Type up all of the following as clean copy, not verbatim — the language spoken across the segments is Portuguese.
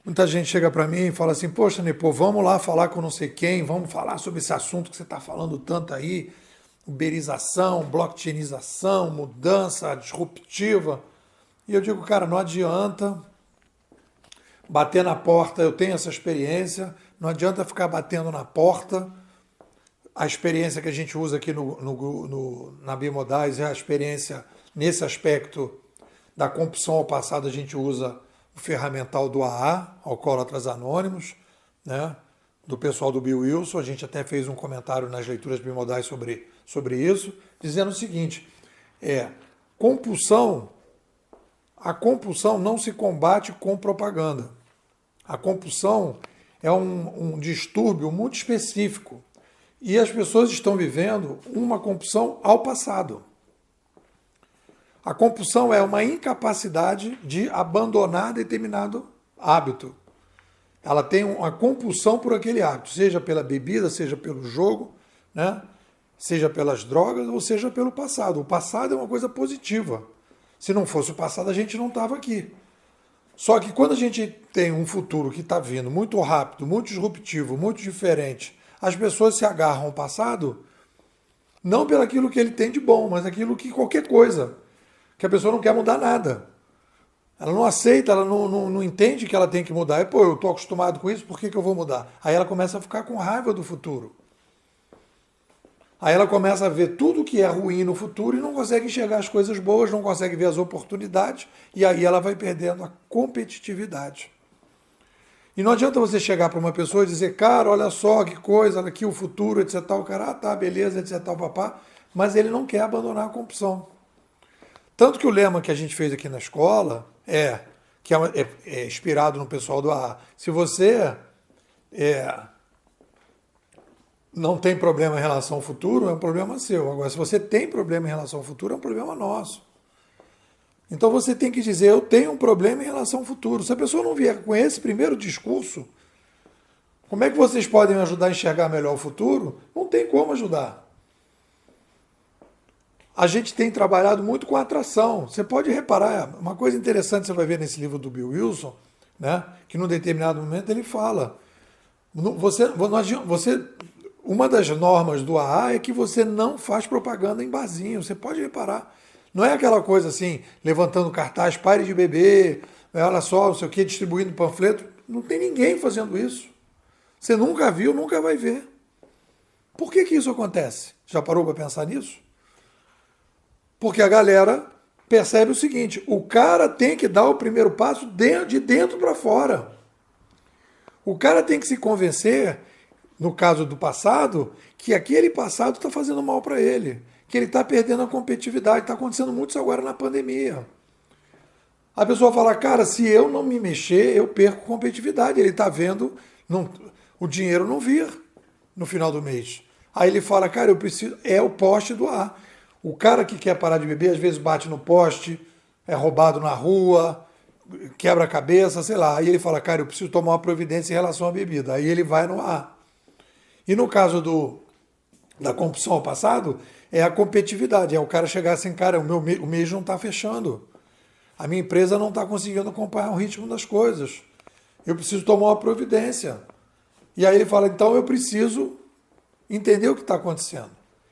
Muita gente chega para mim e fala assim, poxa, Nepô, vamos lá falar com não sei quem, vamos falar sobre esse assunto que você está falando tanto aí, uberização, blockchainização, mudança disruptiva. E eu digo, cara, não adianta bater na porta, eu tenho essa experiência, não adianta ficar batendo na porta. A experiência que a gente usa aqui na Bimodais é a experiência nesse aspecto da compulsão ao passado, a gente usa o ferramental do AA, Alcoólatras Anônimos, né? Do pessoal do Bill Wilson. A gente até fez um comentário nas leituras bimodais sobre isso, dizendo o seguinte, compulsão, a compulsão não se combate com propaganda. A compulsão é um distúrbio muito específico e as pessoas estão vivendo uma compulsão ao passado. A compulsão é uma incapacidade de abandonar determinado hábito. Ela tem uma compulsão por aquele hábito, seja pela bebida, seja pelo jogo, né? Seja pelas drogas ou seja pelo passado. O passado é uma coisa positiva. Se não fosse o passado, a gente não estava aqui. Só que quando a gente tem um futuro que está vindo muito rápido, muito disruptivo, muito diferente, as pessoas se agarram ao passado não pelo aquilo que ele tem de bom, mas aquilo que qualquer coisa, que a pessoa não quer mudar nada. Ela não aceita, ela não entende que ela tem que mudar. E, pô, eu estou acostumado com isso, por que eu vou mudar? Aí ela começa a ficar com raiva do futuro. Aí ela começa a ver tudo que é ruim no futuro e não consegue enxergar as coisas boas, não consegue ver as oportunidades, e aí ela vai perdendo a competitividade. E não adianta você chegar para uma pessoa e dizer, cara, olha só que coisa, olha aqui o futuro, etc. O cara, tá, beleza, etc. Papá, mas ele não quer abandonar a compulsão. Tanto que o lema que a gente fez aqui na escola é inspirado no pessoal do AA. Se você não tem problema em relação ao futuro, é um problema seu. Agora, se você tem problema em relação ao futuro, é um problema nosso. Então você tem que dizer, eu tenho um problema em relação ao futuro. Se a pessoa não vier com esse primeiro discurso, como é que vocês podem ajudar a enxergar melhor o futuro? Não tem como ajudar. A gente tem trabalhado muito com atração. Você pode reparar, uma coisa interessante você vai ver nesse livro do Bill Wilson, né, que num determinado momento ele fala, uma das normas do AA é que você não faz propaganda em barzinho. Você pode reparar. Não é aquela coisa assim, levantando cartaz, pare de beber, olha só, não sei o que, distribuindo panfleto. Não tem ninguém fazendo isso. Você nunca viu, nunca vai ver. Por que isso acontece? Já parou para pensar nisso? Porque a galera percebe o seguinte, o cara tem que dar o primeiro passo de dentro para fora. O cara tem que se convencer, no caso do passado, que aquele passado está fazendo mal para ele, que ele está perdendo a competitividade. Está acontecendo muito isso agora na pandemia. A pessoa fala, cara, se eu não me mexer, eu perco competitividade. Ele está vendo o dinheiro não vir no final do mês. Aí ele fala, cara, eu preciso. É o poste do ar. O cara que quer parar de beber, às vezes bate no poste, é roubado na rua, quebra a cabeça, sei lá. Aí ele fala, cara, eu preciso tomar uma providência em relação à bebida. Aí ele vai no ar. E no caso da compulsão ao passado, é a competitividade. É o cara chegar assim, cara, o mês não está fechando. A minha empresa não está conseguindo acompanhar o ritmo das coisas. Eu preciso tomar uma providência. E aí ele fala, então eu preciso entender o que está acontecendo.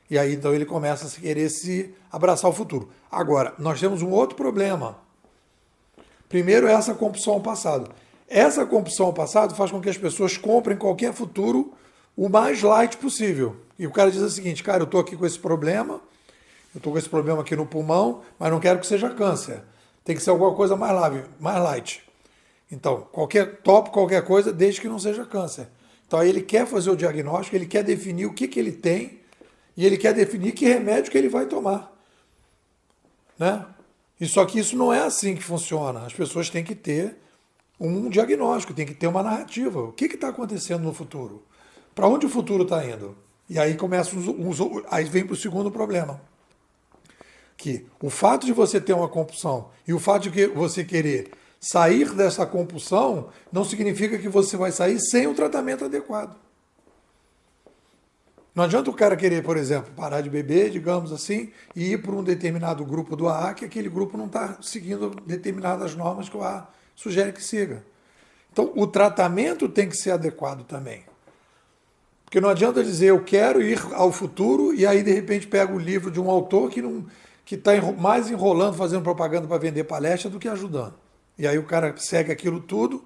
E aí então ele começa a querer se abraçar o futuro. Agora, nós temos um outro problema. Primeiro é essa compulsão ao passado. Essa compulsão ao passado faz com que as pessoas comprem qualquer futuro o mais light possível. E o cara diz o seguinte, cara, eu estou aqui com esse problema, eu estou com esse problema aqui no pulmão, mas não quero que seja câncer. Tem que ser alguma coisa mais leve, mais light. Então, qualquer coisa, desde que não seja câncer. Então aí ele quer fazer o diagnóstico, ele quer definir o que ele tem e ele quer definir que remédio que ele vai tomar. Né? E só que isso não é assim que funciona. As pessoas têm que ter um diagnóstico, tem que ter uma narrativa. O que está acontecendo no futuro? Para onde o futuro está indo? E aí começa aí vem para o segundo problema. Que o fato de você ter uma compulsão e o fato de você querer sair dessa compulsão não significa que você vai sair sem o tratamento adequado. Não adianta o cara querer, por exemplo, parar de beber, digamos assim, e ir para um determinado grupo do AA, que aquele grupo não está seguindo determinadas normas que o AA sugere que siga. Então, o tratamento tem que ser adequado também. Porque não adianta dizer eu quero ir ao futuro e aí de repente pega o livro de um autor que está mais enrolando, fazendo propaganda para vender palestra do que ajudando. E aí o cara segue aquilo tudo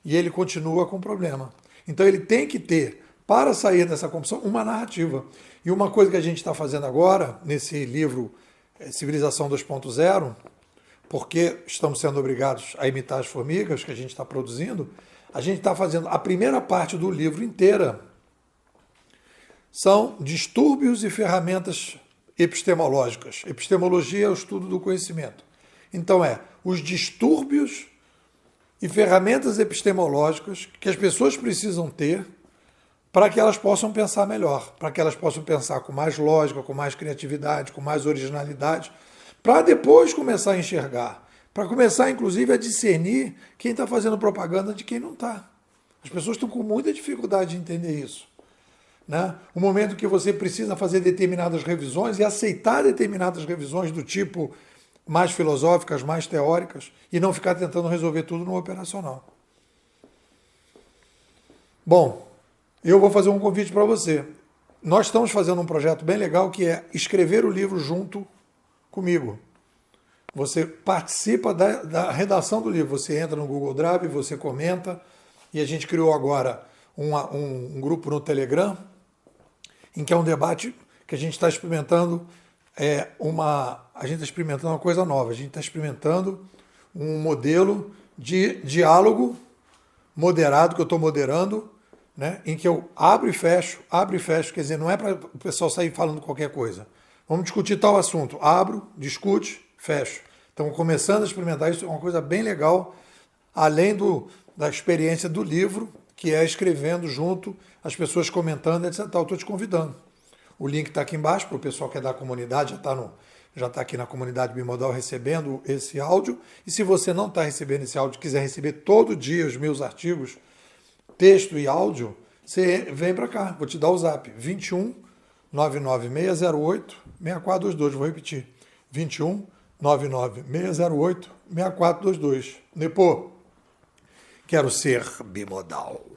e ele continua com o problema. Então ele tem que ter, para sair dessa compulsão, uma narrativa. E uma coisa que a gente está fazendo agora, nesse livro Civilização 2.0, porque estamos sendo obrigados a imitar as formigas que a gente está produzindo, a gente está fazendo a primeira parte do livro inteira. São distúrbios e ferramentas epistemológicas. Epistemologia é o estudo do conhecimento. Então os distúrbios e ferramentas epistemológicas que as pessoas precisam ter para que elas possam pensar melhor, para que elas possam pensar com mais lógica, com mais criatividade, com mais originalidade, para depois começar a enxergar, para começar, inclusive, a discernir quem está fazendo propaganda de quem não está. As pessoas estão com muita dificuldade de entender isso. Né? O momento que você precisa fazer determinadas revisões e aceitar determinadas revisões do tipo mais filosóficas, mais teóricas, e não ficar tentando resolver tudo no operacional. Bom, eu vou fazer um convite para você. Nós estamos fazendo um projeto bem legal que é escrever o livro junto comigo. Você participa da redação do livro, você entra no Google Drive, você comenta, e a gente criou agora um grupo no Telegram, em que é um debate que a gente está experimentando a gente está experimentando uma coisa nova, a gente está experimentando um modelo de diálogo moderado, que eu estou moderando, né, em que eu abro e fecho, quer dizer, não é para o pessoal sair falando qualquer coisa. Vamos discutir tal assunto, abro, discute, fecho. Então, começando a experimentar isso, é uma coisa bem legal, além da experiência do livro, que é escrevendo junto, as pessoas comentando, etc. Estou te convidando. O link está aqui embaixo para o pessoal que é da comunidade, já está aqui na comunidade Bimodal recebendo esse áudio. E se você não está recebendo esse áudio, quiser receber todo dia os meus artigos, texto e áudio, você vem para cá. Vou te dar o zap, 21 99608 6422. Vou repetir, 21 99608 6422. Nepô, quero ser bimodal.